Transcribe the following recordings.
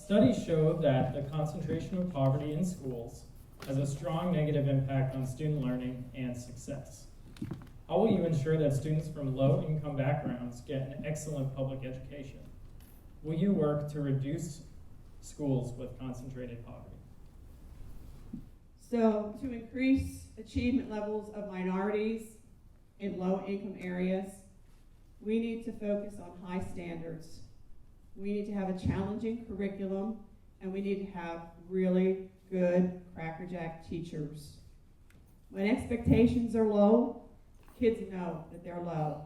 Studies show that the concentration of poverty in schools has a strong negative impact on student learning and success. How will you ensure that students from low-income backgrounds get an excellent public education? Will you work to reduce schools with concentrated poverty? So, to increase achievement levels of minorities in low-income areas, we need to focus on high standards. We need to have a challenging curriculum, and we need to have really good crackerjack teachers. When expectations are low, kids know that they're low.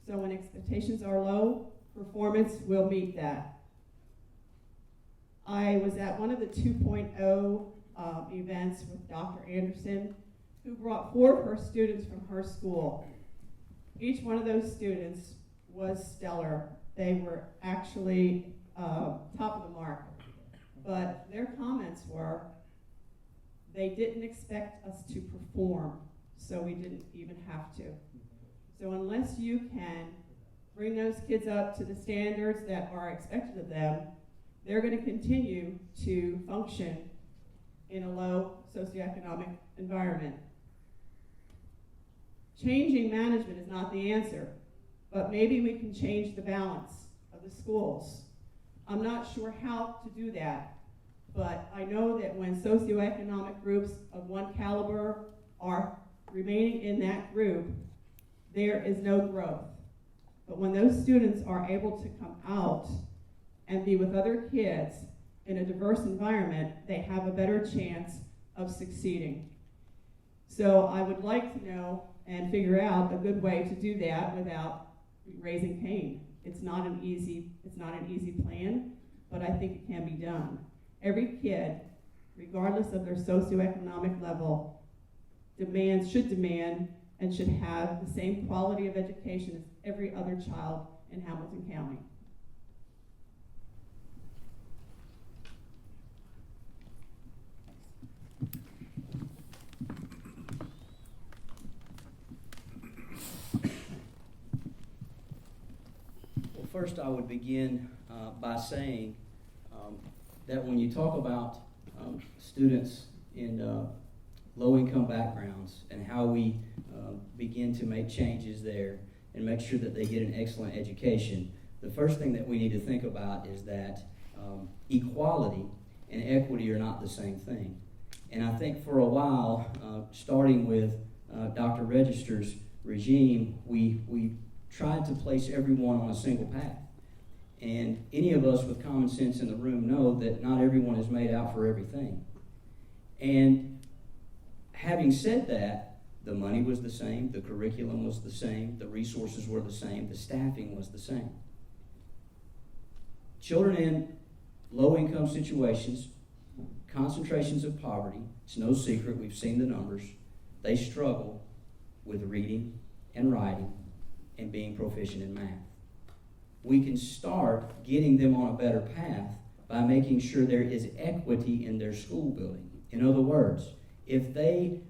So when expectations are low, performance will meet that. I was at one of the 2.0 events with Dr. Anderson, who brought 4 of her students from her school. Each one of those students was stellar. They were actually top of the mark. But their comments were, they didn't expect us to perform, so we didn't even have to. So unless you can bring those kids up to the standards that are expected of them, they're going to continue to function in a low socioeconomic environment. Changing management is not the answer, but maybe we can change the balance of the schools. I'm not sure how to do that, but I know that when socioeconomic groups of one caliber are remaining in that group, there is no growth. But when those students are able to come out and be with other kids in a diverse environment, they have a better chance of succeeding. So I would like to know and figure out a good way to do that without raising pain. It's not an easy plan, but I think it can be done. Every kid, regardless of their socioeconomic level, should demand and should have the same quality of education as every other child in Hamilton County. Well, first I would begin by saying that when you talk about students in low-income backgrounds and how we begin to make changes there and make sure that they get an excellent education, the first thing that we need to think about is that equality and equity are not the same thing. And I think for a while, starting with Dr. Register's regime, we tried to place everyone on a single path. And any of us with common sense in the room know that not everyone is made out for everything. And having said that, the money was the same, the curriculum was the same, the resources were the same, the staffing was the same. Children in low-income situations, concentrations of poverty, it's no secret, we've seen the numbers, they struggle with reading and writing and being proficient in math. We can start getting them on a better path by making sure there is equity in their school building. In other words, if they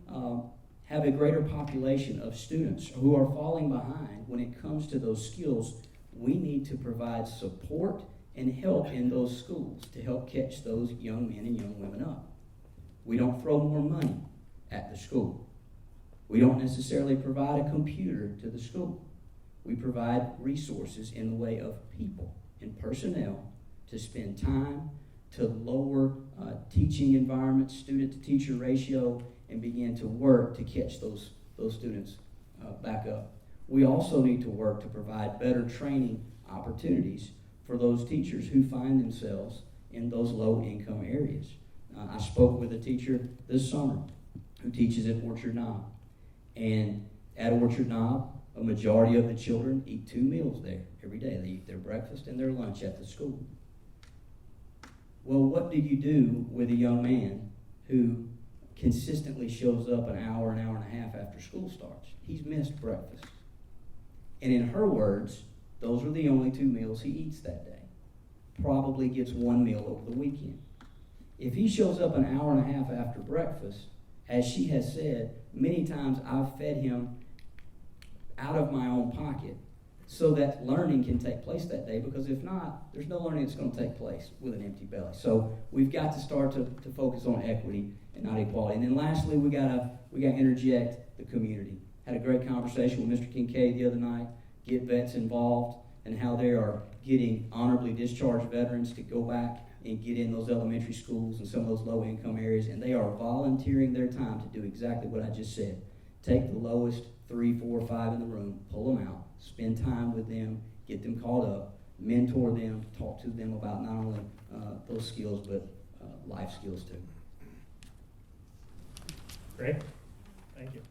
have a greater population of students who are falling behind when it comes to those skills, we need to provide support and help in those schools to help catch those young men and young women up. We don't throw more money at the school. We don't necessarily provide a computer to the school. We provide resources in the way of people and personnel to spend time, to lower teaching environments, student-to-teacher ratio, and begin to work to catch those students back up. We also need to work to provide better training opportunities for those teachers who find themselves in those low-income areas. I spoke with a teacher this summer who teaches at Orchard Knob. And at Orchard Knob, a majority of the children eat 2 meals there every day. They eat their breakfast and their lunch at the school. Well, what do you do with a young man who consistently shows up an hour and a half after school starts? He's missed breakfast. And in her words, those are the only 2 meals he eats that day. Probably gets 1 meal over the weekend. If he shows up an hour and a half after breakfast, as she has said, many times I've fed him out of my own pocket so that learning can take place that day, because if not, there's no learning that's going to take place with an empty belly. So we've got to start to focus on equity and not equality. And then lastly, we got to interject the community. Had a great conversation with Mr. Kincaid the other night, get vets involved, and how they are getting honorably discharged veterans to go back and get in those elementary schools and some of those low-income areas, and they are volunteering their time to do exactly what I just said. Take the lowest 3, 4, 5 in the room, pull them out, spend time with them, get them caught up, mentor them, talk to them about not only those skills, but life skills too. Great. Thank you.